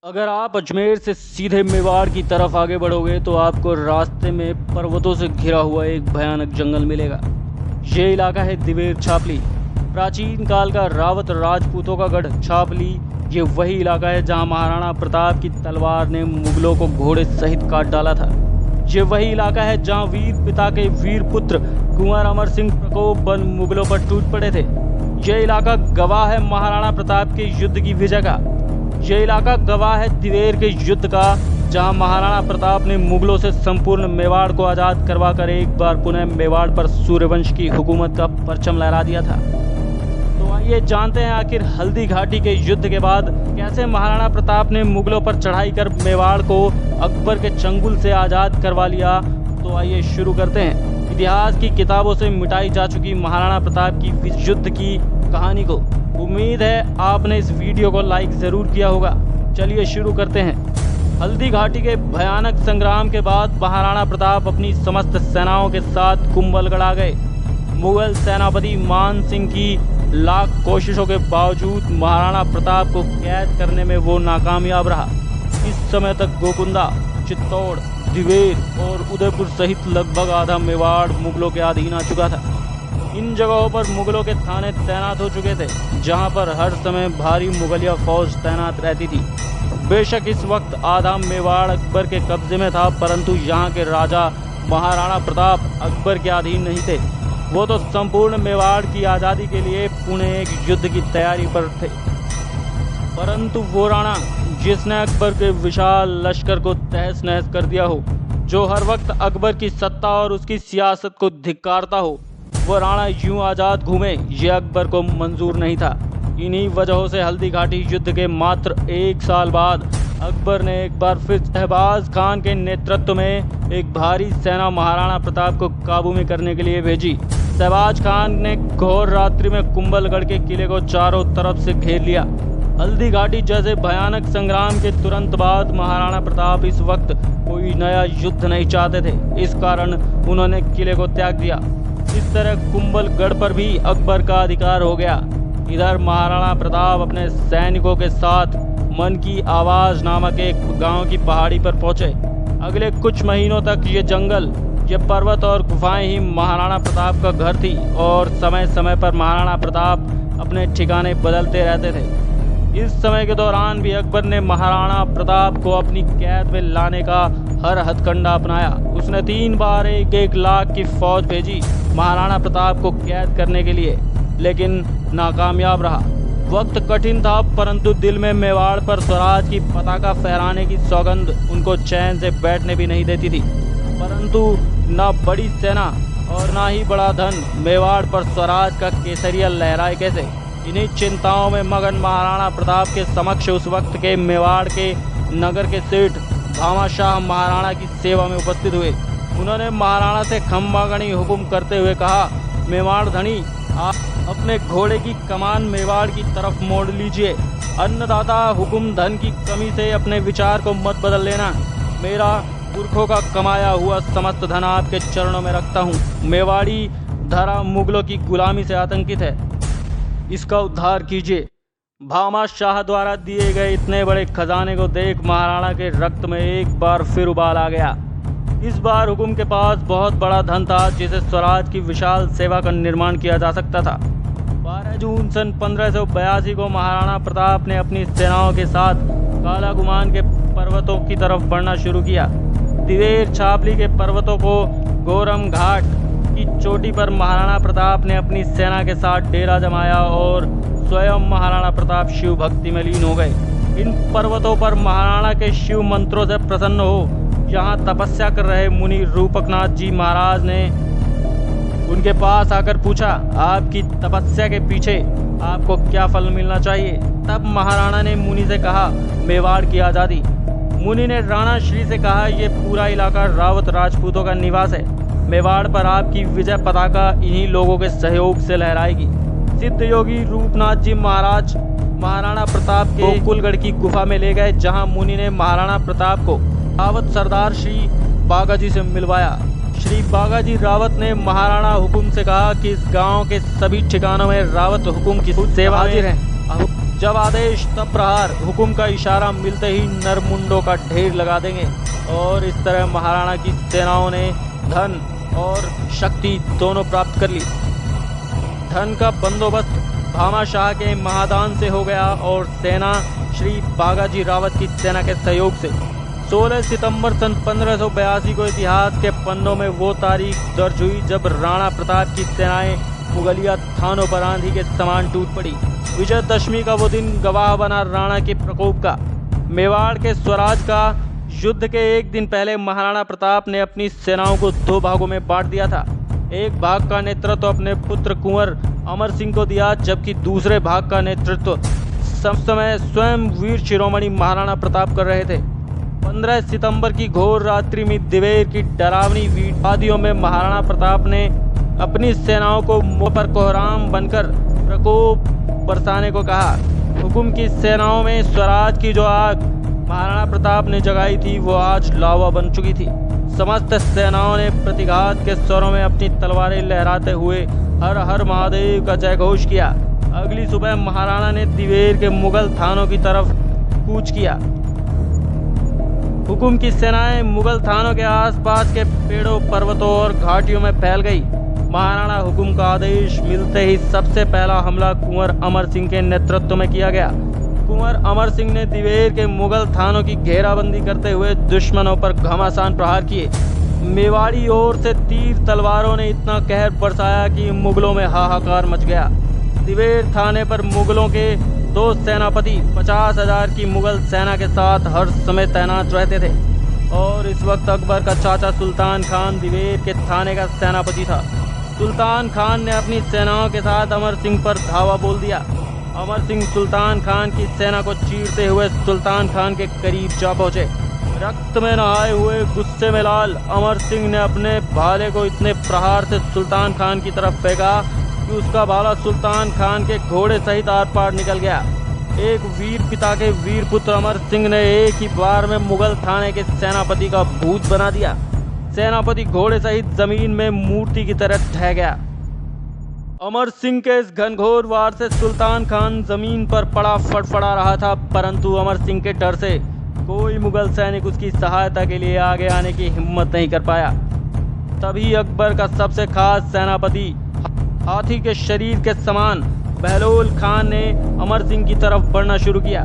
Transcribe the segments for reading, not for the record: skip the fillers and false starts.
अगर आप अजमेर से सीधे मेवाड़ की तरफ आगे बढ़ोगे तो आपको रास्ते में पर्वतों से घिरा हुआ एक भयानक जंगल मिलेगा। ये इलाका है दिवेर छापली। प्राचीन काल का रावत राजपूतों का गढ़ छापली ये वही इलाका है जहां महाराणा प्रताप की तलवार ने मुगलों को घोड़े सहित काट डाला था। ये वही इलाका है जहां वीर पिता के वीर पुत्र कुंवर अमर सिंह प्रकोप बन मुगलों पर टूट पड़े थे। यह इलाका गवाह है महाराणा प्रताप के युद्ध की विजय का। यह इलाका गवाह है दिवेर के युद्ध का, जहां महाराणा प्रताप ने मुगलों से संपूर्ण मेवाड़ को आज़ाद करवाकर एक बार पुनः मेवाड़ पर सूर्यवंश की हुकूमत का परचम लहरा दिया था। तो आइए जानते हैं आखिर हल्दी घाटी के युद्ध के बाद कैसे महाराणा प्रताप ने मुगलों पर चढ़ाई कर मेवाड़ को अकबर के चंगुल से आज़ाद करवा लिया। तो आइए शुरू करते हैं इतिहास की किताबों से मिटाई जा चुकी महाराणा प्रताप की युद्ध की कहानी को। उम्मीद है आपने इस वीडियो को लाइक ज़रूर किया होगा। चलिए शुरू करते हैं। हल्दी घाटी के भयानक संग्राम के बाद महाराणा प्रताप अपनी समस्त सेनाओं के साथ कुंभलगढ़ आ गए। मुगल सेनापति मान सिंह की लाख कोशिशों के बावजूद महाराणा प्रताप को कैद करने में वो नाकामयाब रहा। इस समय तक गोकुंदा, चित्तौड़, दिवेर और उदयपुर सहित लगभग आधा मेवाड़ मुगलों के अधीन आ चुका था। इन जगहों पर मुगलों के थाने तैनात हो चुके थे, जहां पर हर समय भारी मुगलिया फौज तैनात रहती थी। बेशक इस वक्त आधा मेवाड़ अकबर के कब्जे में था, परंतु यहाँ के राजा महाराणा प्रताप अकबर के अधीन नहीं थे। वो तो संपूर्ण मेवाड़ की आज़ादी के लिए पुणे एक युद्ध की तैयारी पर थे। परंतु वो राणा जिसने अकबर के विशाल लश्कर को तहस नहस कर दिया हो, जो हर वक्त अकबर की सत्ता और उसकी सियासत को धिक्कारता हो, वो राणा यूं आज़ाद घूमे, ये अकबर को मंजूर नहीं था। इन्हीं वजहों से हल्दी घाटी युद्ध के मात्र 1 साल बाद अकबर ने एक बार फिर शहबाज खान के नेतृत्व में एक भारी सेना महाराणा प्रताप को काबू में करने के लिए भेजी। शहबाज खान ने घोर रात्रि में कुंभलगढ़ के किले को चारों तरफ से घेर लिया। हल्दी घाटी जैसे भयानक संग्राम के तुरंत बाद महाराणा प्रताप इस वक्त कोई नया युद्ध नहीं चाहते थे, इस कारण उन्होंने किले को त्याग दिया। इस तरह कुंभलगढ़ पर भी अकबर का अधिकार हो गया। इधर महाराणा प्रताप अपने सैनिकों के साथ मन की आवाज़ नामक एक गांव की पहाड़ी पर पहुंचे। अगले कुछ महीनों तक ये जंगल, ये पर्वत और गुफाएं ही महाराणा प्रताप का घर थी और समय समय पर महाराणा प्रताप अपने ठिकाने बदलते रहते थे। इस समय के दौरान भी अकबर ने महाराणा प्रताप को अपनी कैद में लाने का हर हथकंडा अपनाया। उसने 3 बार 1-1 लाख की फौज भेजी महाराणा प्रताप को कैद करने के लिए, लेकिन नाकामयाब रहा। वक्त कठिन था, परंतु दिल में मेवाड़ पर स्वराज की पताका फहराने की सौगंध उनको चैन से बैठने भी नहीं देती थी। परंतु न बड़ी सेना और ना ही बड़ा धन मेवाड़ पर स्वराज का केसरिया लहराए कैसे। इन्हीं चिंताओं में मगन महाराणा प्रताप के समक्ष उस वक्त के मेवाड़ के नगर के सेठ भामाशाह महाराणा की सेवा में उपस्थित हुए। उन्होंने महाराणा से खम्बागणी हुक्म करते हुए कहा, मेवाड़ धनी, आप अपने घोड़े की कमान मेवाड़ की तरफ मोड़ लीजिए। अन्नदाता, हुक्म धन की कमी से अपने विचार को मत बदल लेना। मेरा पुरखों का कमाया हुआ समस्त धन आपके चरणों में रखता हूँ। मेवाड़ी धरा मुगलों की गुलामी से आतंकित है, इसका उद्धार कीजिए। भामा शाह द्वारा दिए गए इतने बड़े खजाने को देख महाराणा के रक्त में एक बार फिर उबाल आ गया। इस बार हुकुम के पास बहुत बड़ा धन था, जिसे स्वराज की विशाल सेवा का निर्माण किया जा सकता था। 12 जून सन 1582 को महाराणा प्रताप ने अपनी सेनाओं के साथ काला गुमान के पर्वतों की तरफ बढ़ना शुरू किया। दिवेर छापली के पर्वतों को गोरम घाट की चोटी पर महाराणा प्रताप ने अपनी सेना के साथ डेरा जमाया और स्वयं महाराणा प्रताप शिव भक्ति में लीन हो गए। इन पर्वतों पर महाराणा के शिव मंत्रों से प्रसन्न हो यहाँ तपस्या कर रहे मुनि रूपकनाथ जी महाराज ने उनके पास आकर पूछा, आपकी तपस्या के पीछे आपको क्या फल मिलना चाहिए। तब महाराणा ने मुनि से कहा, मेवाड़ की आज़ादी। मुनि ने राणा श्री से कहा, ये पूरा इलाका रावत राजपूतों का निवास है। मेवाड़ पर आपकी विजय पताका इन्हीं लोगों के सहयोग से लहराएगी। सिद्ध योगी रूपनाथ जी महाराज महाराणा प्रताप के गोकुलगढ़ की गुफा में ले गए, जहां मुनि ने महाराणा प्रताप को रावत सरदार श्री बागाजी से मिलवाया। श्री बागाजी रावत ने महाराणा हुकुम से कहा कि इस गांव के सभी ठिकानों में रावत हुकुम की सेवा हाजिर है। जब आदेश तब प्रहार, हुकुम का इशारा मिलते ही नरमुंडों का ढेर लगा देंगे। और इस तरह महाराणा की सेनाओं ने धन और शक्ति दोनों प्राप्त कर ली। धन का बंदोबस्त भामा शाह के महादान से हो गया और सेना श्री बागाजी रावत की सेना के सहयोग से 16 सितंबर सन 1582 को इतिहास के पन्नों में वो तारीख दर्ज हुई जब राणा प्रताप की सेनाएं मुगलिया थानों पर आंधी के समान टूट पड़ी। विजयदशमी का वो दिन गवाह बना राणा के प्रकोप का। मेवाड़ के स्वराज का युद्ध के एक दिन पहले महाराणा प्रताप ने अपनी सेनाओं को 2 भागों में बांट दिया था। एक भाग का नेतृत्व अपने पुत्र कुंवर अमर सिंह को दिया, जबकि दूसरे भाग का नेतृत्व सब समय स्वयं वीर शिरोमणि महाराणा प्रताप कर रहे थे। 15 सितंबर की घोर रात्रि में दिवेर की डरावनी वादियों में महाराणा प्रताप ने अपनी सेनाओं को मुंह पर कोहराम बनकर प्रकोप बरसाने को कहा। हुकुम की सेनाओं में स्वराज की जो आग महाराणा प्रताप ने जगाई थी वो आज लावा बन चुकी थी। समस्त सेनाओं ने प्रतिघात के स्वरों में अपनी तलवारें लहराते हुए हर हर महादेव का जयघोष किया। अगली सुबह महाराणा ने दिवेर के मुगल थानों की तरफ कूच किया। हुकुम की सेनाएं मुगल थानों के आसपास के पेड़ों, पर्वतों और घाटियों में फैल गई। महाराणा हुकुम का आदेश मिलते ही सबसे पहला हमला कुंवर अमर सिंह के नेतृत्व में किया गया। कुंवर अमर सिंह ने दिवेर के मुगल थानों की घेराबंदी करते हुए दुश्मनों पर घमासान प्रहार किए। मेवाड़ी ओर से तीर तलवारों ने इतना कहर बरसाया कि मुगलों में हाहाकार मच गया। दिवेर थाने पर मुगलों के 2 सेनापति 50,000 की मुगल सेना के साथ हर समय तैनात रहते थे और इस वक्त अकबर का चाचा सुल्तान खान दिवेर के थाने का सेनापति था। सुल्तान खान ने अपनी सेनाओं के साथ अमर सिंह पर धावा बोल दिया। अमर सिंह सुल्तान खान की सेना को चीरते हुए सुल्तान खान के करीब जा पहुंचे। रक्त में नहाए हुए गुस्से में लाल अमर सिंह ने अपने भाले को इतने प्रहार से सुल्तान खान की तरफ फेंका कि उसका भाला सुल्तान खान के घोड़े सहित आर पार निकल गया। एक वीर पिता के वीर पुत्र अमर सिंह ने एक ही बार में मुगल थाने के सेनापति का भूत बना दिया। सेनापति घोड़े सहित जमीन में मूर्ति की तरह ढह गया। अमर सिंह के इस घनघोर वार से सुल्तान खान जमीन पर पड़ा फड़फड़ा रहा था, परंतु अमर सिंह के डर से कोई मुगल सैनिक उसकी सहायता के लिए आगे आने की हिम्मत नहीं कर पाया। तभी अकबर का सबसे खास सेनापति हाथी के शरीर के समान बहलोल खान ने अमर सिंह की तरफ बढ़ना शुरू किया।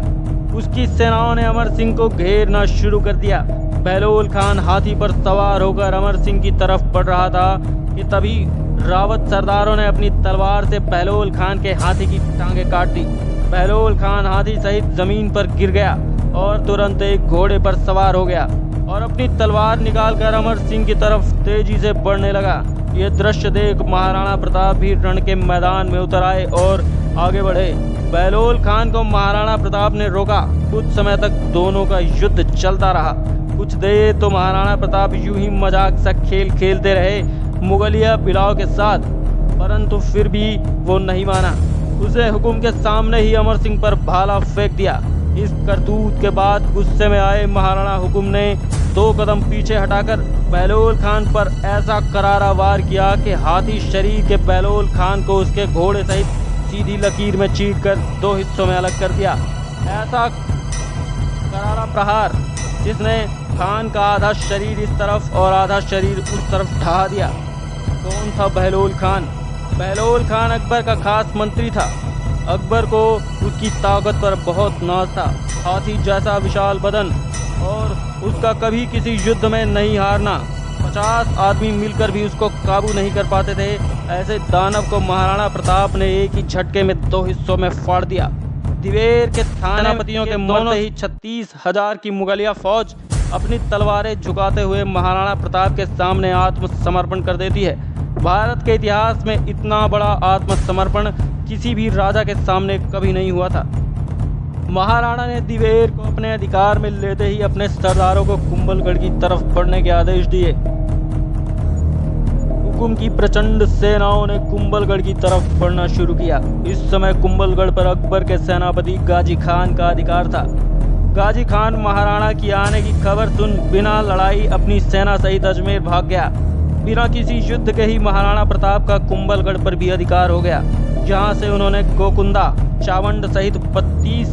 उसकी सेनाओं ने अमर सिंह को घेरना शुरू कर दिया। बहलोल खान हाथी पर सवार होकर अमर सिंह की तरफ बढ़ रहा था कि तभी रावत सरदारों ने अपनी तलवार से बहलोल खान के हाथी की टांगें काट दी। बहलोल खान हाथी सहित जमीन पर गिर गया और तुरंत एक घोड़े पर सवार हो गया और अपनी तलवार निकालकर अमर सिंह की तरफ तेजी से बढ़ने लगा। ये दृश्य देख महाराणा प्रताप भी रण के मैदान में उतर आए और आगे बढ़े। बहलोल खान को महाराणा प्रताप ने रोका। कुछ समय तक दोनों का युद्ध चलता रहा। कुछ देर तो महाराणा प्रताप यूं ही मजाक सा खेल खेलते रहे मुगलिया बिलाव के साथ, परंतु फिर भी वो नहीं माना। उसे हुकुम के सामने ही अमर सिंह पर भाला फेंक दिया। इस करतूत के बाद गुस्से में आए महाराणा हुकुम ने 2 कदम पीछे हटाकर बहलोल खान पर ऐसा करारा वार किया कि हाथी शरीर के बहलोल खान को उसके घोड़े सहित सीधी लकीर में चीरकर 2 हिस्सों में अलग कर दिया। ऐसा करारा प्रहार जिसने खान का आधा शरीर इस तरफ और आधा शरीर उस तरफ ढहा दिया। कौन था बहलोल खान? बहलोल खान अकबर का खास मंत्री था। अकबर को उसकी ताकत पर बहुत नाज था। हाथी जैसा विशाल बदन और उसका कभी किसी युद्ध में नहीं हारना। 50 आदमी मिलकर भी उसको काबू नहीं कर पाते थे। ऐसे दानव को महाराणा प्रताप ने एक ही झटके में 2 हिस्सों में फाड़ दिया। दिवेर के थानापतियों के मरते ही 36,000 की मुगलिया फौज अपनी तलवारें झुकाते हुए महाराणा प्रताप के सामने आत्मसमर्पण कर देती है। भारत के इतिहास में इतना बड़ा आत्मसमर्पण किसी भी राजा के सामने कभी नहीं हुआ था। महाराणा ने दिवेर को अपने अधिकार में लेते ही अपने सरदारों को कुंभलगढ़ की तरफ बढ़ने के आदेश दिए। हुकुम की प्रचंड सेनाओं ने कुंभलगढ़ की तरफ बढ़ना शुरू किया। इस समय कुंभलगढ़ पर अकबर के सेनापति गाजी खान का अधिकार था। गाजी खान महाराणा की आने की खबर सुन बिना लड़ाई अपनी सेना सहित अजमेर भाग गया। बिना किसी युद्ध के ही महाराणा प्रताप का कुंभलगढ़ पर भी अधिकार हो गया। जहां से उन्होंने गोकुंदा, चावंड सहित 32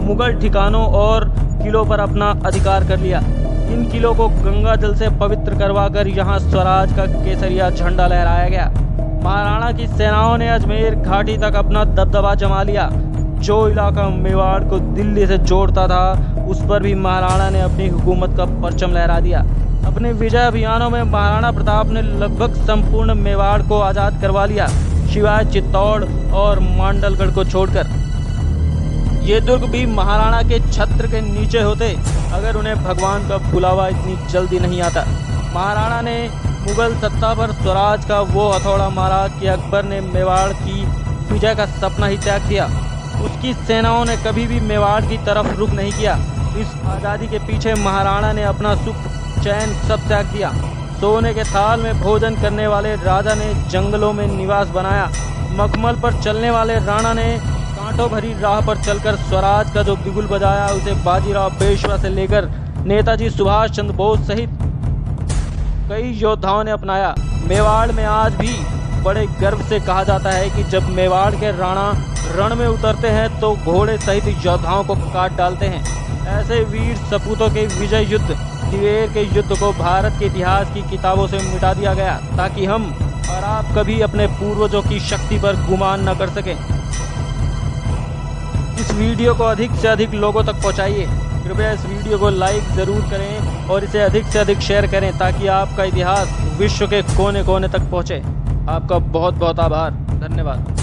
मुगल ठिकानों और किलों पर अपना अधिकार कर लिया। इन किलों को गंगा जल से पवित्र करवाकर यहाँ स्वराज का केसरिया झंडा लहराया गया। महाराणा की सेनाओं ने अजमेर घाटी तक अपना दबदबा जमा लिया। जो इलाका मेवाड़ को दिल्ली से जोड़ता था, उस पर भी महाराणा ने अपनी हुकूमत का परचम लहरा दिया। अपने विजय अभियानों में महाराणा प्रताप ने लगभग संपूर्ण मेवाड़ को आज़ाद करवा लिया, सिवाय चित्तौड़ और मांडलगढ़ को छोड़कर। ये दुर्ग भी महाराणा के छत्र के नीचे होते अगर उन्हें भगवान का बुलावा इतनी जल्दी नहीं आता। महाराणा ने मुगल सत्ता पर स्वराज का वो हथौड़ा मारा कि अकबर ने मेवाड़ की विजय का सपना ही त्याग दिया। उसकी सेनाओं ने कभी भी मेवाड़ की तरफ रुख नहीं किया। इस आज़ादी के पीछे महाराणा ने अपना सुख चैन सब त्याग दिया। सोने के थाल में भोजन करने वाले राजा ने जंगलों में निवास बनाया। मखमल पर चलने वाले राणा ने कांटों भरी राह पर चलकर स्वराज का जो बिगुल बजाया, उसे बाजीराव पेशवा से लेकर नेताजी सुभाष चंद्र बोस सहित कई योद्धाओं ने अपनाया। मेवाड़ में आज भी बड़े गर्व से कहा जाता है कि जब मेवाड़ के राणा रण में उतरते हैं तो घोड़े सहित योद्धाओं को काट डालते हैं। ऐसे वीर सपूतों के विजय युद्ध, दिवेर के युद्ध को भारत के इतिहास की किताबों से मिटा दिया गया, ताकि हम और आप कभी अपने पूर्वजों की शक्ति पर गुमान न कर सकें। इस वीडियो को अधिक से अधिक लोगों तक पहुंचाइए। कृपया इस वीडियो को लाइक ज़रूर करें और इसे अधिक से अधिक शेयर करें, ताकि आपका इतिहास विश्व के कोने कोने तक पहुंचे। आपका बहुत बहुत आभार। धन्यवाद।